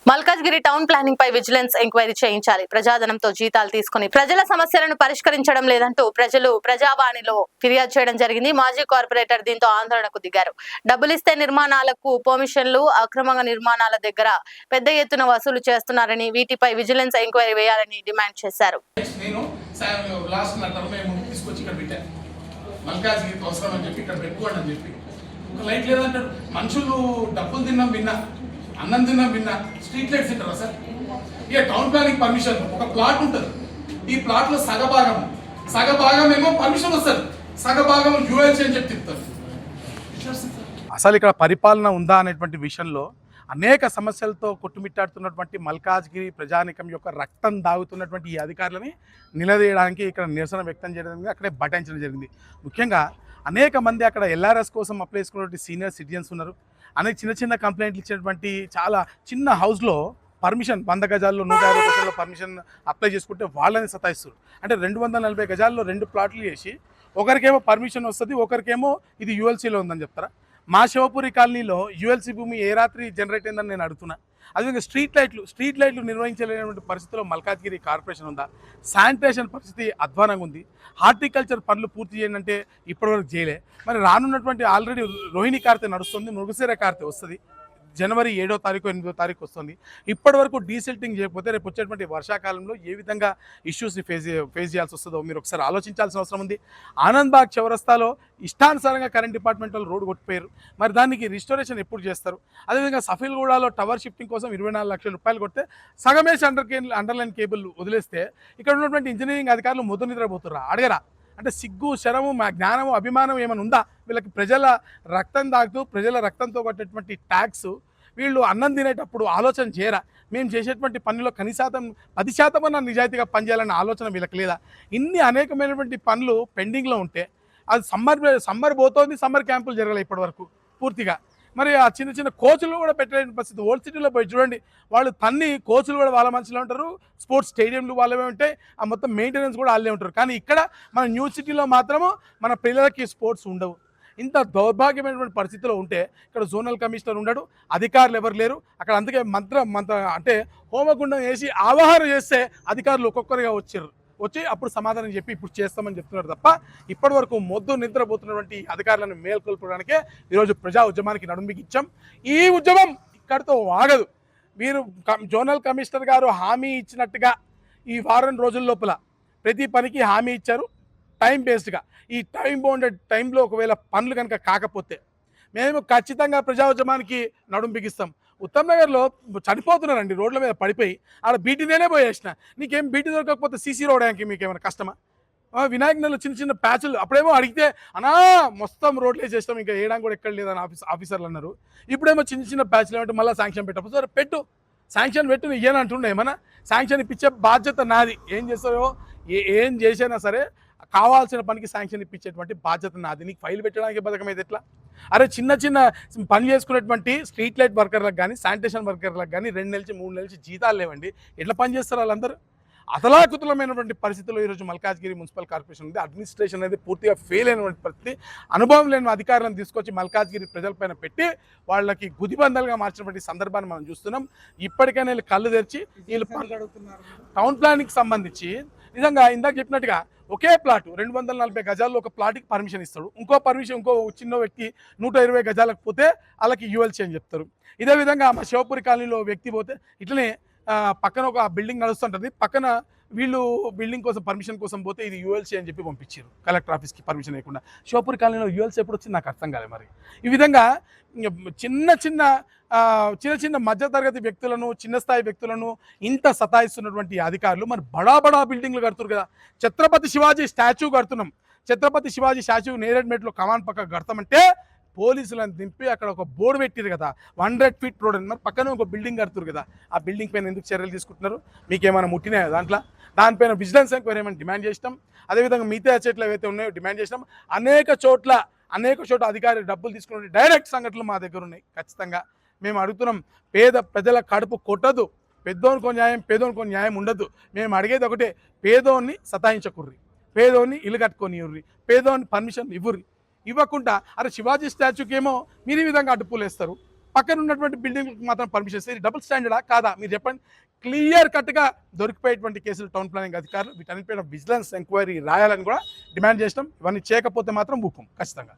Malkajgiri town planning పై vigilance enquiry చేయించాలి. ప్రజాధనంతో జీతాలు తీసుకుని ప్రజల సమస్యలను పరిష్కరించడం లేదంటూ ప్రజలు ప్రజావాణిలో ఫిర్యాదు చేయడం జరిగింది. మాజీ కార్పొరేటర్ దీంతో ఆందోళనకు దిగారు. డబ్బులిస్తే నిర్మాణాలకు పర్మిషన్లు, అక్రమంగా నిర్మాణాల దగ్గర పెద్ద ఎత్తున వసూలు చేస్తున్నారని, వీటిపై విజిలెన్స్ ఎంక్వైరీ వేయాలని డిమాండ్ చేశారు. మనుషులు డబ్బులు తిన్నాం విన్నా, అన్నం తిన్నాం విన్నా, స్ట్రీట్ లైట్స్ ఉంటారా సార్? ఇక టౌన్ ప్లానింగ్ పర్మిషన్ ఒక ప్లాట్ ఉంటుంది. ఈ ప్లాట్ లో సగభాగం ఏమో పర్మిషన్ వస్తుంది, సగభాగం యూఎల్సీ అని చెప్పి చెప్తారు. అసలు ఇక్కడ పరిపాలన ఉందా అనేటువంటి విషయంలో అనేక సమస్యలతో కొట్టుమిట్టాడుతున్నటువంటి మల్కాజ్గిరి ప్రజానికం యొక్క రక్తం దాగుతున్నటువంటి ఈ అధికారులని నిలదీయడానికి ఇక్కడ నిరసన వ్యక్తం చేయడం జరిగింది. అక్కడే బటాయించడం జరిగింది. ముఖ్యంగా అనేక మంది అక్కడ ఎల్ఆర్ఎస్ కోసం అప్లై చేసుకున్నటువంటి సీనియర్ సిటిజన్స్ ఉన్నారు. అనేక చిన్న చిన్న కంప్లైంట్లు ఇచ్చినటువంటి చాలా చిన్న హౌస్లో పర్మిషన్ 100 గజాల్లో 150 గజాల్లో పర్మిషన్ అప్లై చేసుకుంటే వాళ్ళని సతాయిస్తారు. అంటే 240 గజాల్లో 2 ప్లాట్లు చేసి ఒకరికేమో పర్మిషన్ వస్తుంది, ఒకరికేమో ఇది యూఎల్సీలో ఉందని చెప్తారా? మా శివపురి కాలనీలో యూఎల్సీ భూమి ఏ రాత్రి జనరేట్ అయిందని నేను అడుగుతున్నా. అదేవిధంగా స్ట్రీట్ లైట్లు నిర్వహించలేనటువంటి పరిస్థితిలో మల్కాజ్గిరి కార్పొరేషన్ ఉందా? శానిటేషన్ పరిస్థితి అధ్వానంగా ఉంది. హార్టికల్చర్ పనులు పూర్తి చేయాలంటే ఇప్పటివరకు చేయలే. మరి రానున్నటువంటి ఆల్రెడీ రోహిణి కార్తె నడుస్తుంది, మృగశిర కార్తె వస్తుంది, జనవరి 7వ తారీఖు 8వ తారీఖు వస్తుంది. ఇప్పటి వరకు డీసెల్టింగ్ చేయకపోతే రేపు వచ్చేటువంటి వర్షాకాలంలో ఏ విధంగా ఇష్యూస్ని ఫేస్ చేయాల్సి వస్తుందో మీరు ఒకసారి ఆలోచించాల్సిన అవసరం ఉంది. ఆనంద్బాగ్ చౌరస్తాలో ఇష్టానుసారంగా కరెంట్ డిపార్ట్మెంట్ వాళ్ళు రోడ్డు కొట్టిపోయారు. మరి దానికి రిస్టోరేషన్ ఎప్పుడు చేస్తారు? అదేవిధంగా సఫీల్గూడలో టవర్ షిఫ్టింగ్ కోసం 24 లక్షల రూపాయలు కొడితే సగమేసి అండర్లైన్ కేబుల్ వదిలేస్తే ఇక్కడ ఉన్నటువంటి ఇంజనీరింగ్ అధికారులు మొదలు నిద్రపోతుర్రా? అడగరా? అంటే సిగ్గు, శరము, జ్ఞానము, అభిమానం ఏమైనా ఉందా వీళ్ళకి? ప్రజల రక్తం తాగుతూ ప్రజల రక్తంతో కట్టేటువంటి ట్యాక్స్ వీళ్ళు అన్నం తినేటప్పుడు ఆలోచన చేయరా? మేము చేసేటువంటి పనుల్లో కనీసం 10% అన్న నిజాయితీగా పనిచేయాలన్న ఆలోచన వీళ్ళకి లేదా? ఇన్ని అనేకమైనటువంటి పనులు పెండింగ్లో ఉంటే అది సమ్మర్ పోతోంది, సమ్మర్ క్యాంపులు జరగలేదు ఇప్పటివరకు పూర్తిగా. మరి ఆ చిన్న చిన్న కోచ్లు కూడా పెట్టలేని పరిస్థితి. ఓల్డ్ సిటీలో పోయి చూడండి, వాళ్ళు తన్ని కోచ్లు కూడా వాళ్ళ మనుషులు ఉంటారు, స్పోర్ట్స్ స్టేడియంలు వాళ్ళే ఉంటాయి, ఆ మొత్తం మెయింటెనెన్స్ కూడా వాళ్ళే ఉంటారు. కానీ ఇక్కడ మన న్యూ సిటీలో మాత్రము మన పిల్లలకి స్పోర్ట్స్ ఉండవు. ఇంత దౌర్భాగ్యమైనటువంటి పరిస్థితిలో ఉంటే ఇక్కడ జోనల్ కమిషనర్ ఉండడు, అధికారులు ఎవరు లేరు అక్కడ. అందుకే అంటే హోమగుండం వేసి ఆవాహన చేస్తే అధికారులు ఒక్కొక్కరిగా వచ్చి అప్పుడు సమాధానం చెప్పి ఇప్పుడు చేస్తామని చెప్తున్నారు తప్ప ఇప్పటి వరకు మొద్దు నిద్రపోతున్నటువంటి అధికారులను మేల్కొల్పడానికే ఈరోజు ప్రజా ఉద్యమానికి నడుంబికిచ్చాం. ఈ ఉద్యమం ఇక్కడితో ఆగదు. మీరు జోనల్ కమిషనర్ గారు హామీ ఇచ్చినట్టుగా ఈ వారం రోజుల లోపల ప్రతి పనికి హామీ ఇచ్చారు టైం బేస్డ్గా. ఈ టైం బౌండెడ్ టైంలో ఒకవేళ పనులు కనుక కాకపోతే మేము ఖచ్చితంగా ప్రజా ఉద్యమానికి నడుం బిగిస్తాం. ఉత్తమ్ నగర్లో చనిపోతున్నారండి రోడ్ల మీద పడిపోయి, ఆడ బీటీ నేనే పోయేసిన. నీకేం బీటీ దొరకకపోతే సీసీ రోడ్ యాంకి మీకేమైనా కష్టమా? వినాయక నెలలో చిన్న చిన్న ప్యాచులు అప్పుడేమో అడిగితే అనా మొత్తం రోడ్లు వేసేస్తాం, ఇంకా వేయడానికి కూడా ఎక్కడ లేదని ఆఫీసర్లు అన్నారు. ఇప్పుడేమో చిన్న చిన్న ప్యాచులు ఏమంటే మళ్ళీ శాంక్షన్ పెట్టకపోతే సరే పెట్టు, శాంక్షన్ పెట్టు, ఇయ్యని అంటుండే. ఏమన్నా శాంక్షన్ ఇప్పించే బాధ్యత నాది. ఏం చేస్తారో ఏం చేసినా సరే కావాల్సిన పనికి శాంక్షన్ ఇప్పించేటువంటి బాధ్యత నాది. నీకు ఫైల్ పెట్టడానికి బతకం అయితే ఎట్లా? అరే చిన్న చిన్న పని చేసుకునేటువంటి స్ట్రీట్ లైట్ వర్కర్లకు కానీ శానిటేషన్ వర్కర్లకు కానీ 2 నెలలు 3 నెలలు జీతాలు లేవండి. ఎట్లా పని చేస్తారు వాళ్ళందరూ? అతలాకుతలమైనటువంటి పరిస్థితుల్లో ఈరోజు మల్కాజ్గిరి మున్సిపల్ కార్పొరేషన్ ఉంది. అడ్మినిస్ట్రేషన్ అనేది పూర్తిగా ఫెయిల్ అయినటువంటి పరిస్థితి. అనుభవం లేని అధికారులను తీసుకొచ్చి మల్కాజ్గిరి ప్రజలపైన పెట్టి వాళ్ళకి గుదిబందలుగా మార్చినటువంటి సందర్భాన్ని మనం చూస్తున్నాం. ఇప్పటికైనా వీళ్ళు కళ్ళు తెరిచి వీళ్ళు టౌన్ ప్లానింగ్కి సంబంధించి నిజంగా ఇందాక చెప్పినట్టుగా ఒకే ప్లాట్ 240 గజాల్లో ఒక ప్లాట్కి పర్మిషన్ ఇస్తాడు. ఇంకో చిన్న వ్యక్తి 120 గజాలకు పోతే వాళ్ళకి యూఎల్సీ అని చెప్తారు. ఇదే విధంగా మా శివపురి కాలనీలో వ్యక్తి పోతే ఇట్లనే పక్కన ఒక బిల్డింగ్ నడుస్తుంటుంది, పక్కన వీళ్ళు బిల్డింగ్ కోసం పర్మిషన్ కోసం పోతే ఇది యూఎల్సీ అని చెప్పి పంపించారు కలెక్టర్ ఆఫీస్కి పర్మిషన్ లేకుండా. శివపురి కాలనీలో యూఎల్సీ ఎప్పుడు వచ్చింది నాకు అర్థం కాలేదు. మరి ఈ విధంగా చిన్న మధ్యతరగతి వ్యక్తులను, చిన్న స్థాయి వ్యక్తులను ఇంత సతాయిస్తున్నటువంటి అధికారులు మరి బడా బిల్డింగ్లు కడుతున్నారు కదా. ఛత్రపతి శివాజీ స్టాచ్యూ కడుతున్నాం, ఛత్రపతి శివాజీ స్టాచ్యూ నేరేడ్మెట్లో కమాన్ పక్క కడతామంటే పోలీసులను దింపి అక్కడ ఒక బోర్డు పెట్టారు కదా 100 ఫీట్ రోడ్ అని. మరి పక్కన ఒక బిల్డింగ్ కడుతున్నారు కదా, ఆ బిల్డింగ్ పైన ఎందుకు చర్యలు తీసుకుంటున్నారు? మీకు ఏమైనా ముట్టినాయా దానిపైన విజిలెన్స్ ఎంక్వైరీ ఏమైనా డిమాండ్ చేసినాం. అదేవిధంగా మిగతా చెట్లు ఏవైతే ఉన్నాయో డిమాండ్ చేసినాం. అనేక చోట్ల అధికారులు డబ్బులు తీసుకునే డైరెక్ట్ సంఘటనలు మా దగ్గర ఉన్నాయి. ఖచ్చితంగా మేము అడుగుతున్నాం, పేద ప్రజల కడుపు కొట్టదు, పెద్దోనికో న్యాయం పేదోనికో న్యాయం ఉండదు. మేము అడిగేది ఒకటే, పేదోన్ని సతాయించకుర్రి, పేదోన్ని ఇల్లు కట్టుకొని ఇవ్వర్రి, పేదోన్ని పర్మిషన్ ఇవ్వకుండా అరే శివాజీ స్టాచ్యూకి ఏమో మీరు ఈ విధంగా అడ్డుపూలేస్తారు, పక్కన ఉన్నటువంటి బిల్డింగ్ మాత్రం పర్మిషన్ ఇస్తే ఇది డబుల్ స్టాండర్డా కాదా మీరు చెప్పండి. క్లియర్ కట్గా దొరికిపోయేటువంటి కేసులు టౌన్ ప్లానింగ్ అధికారులు వీటన్నిటిపైన విజిలెన్స్ ఎంక్వైరీ రాయాలని కూడా డిమాండ్ చేసినాం. ఇవన్నీ చేయకపోతే మాత్రం ఊపం ఖచ్చితంగా.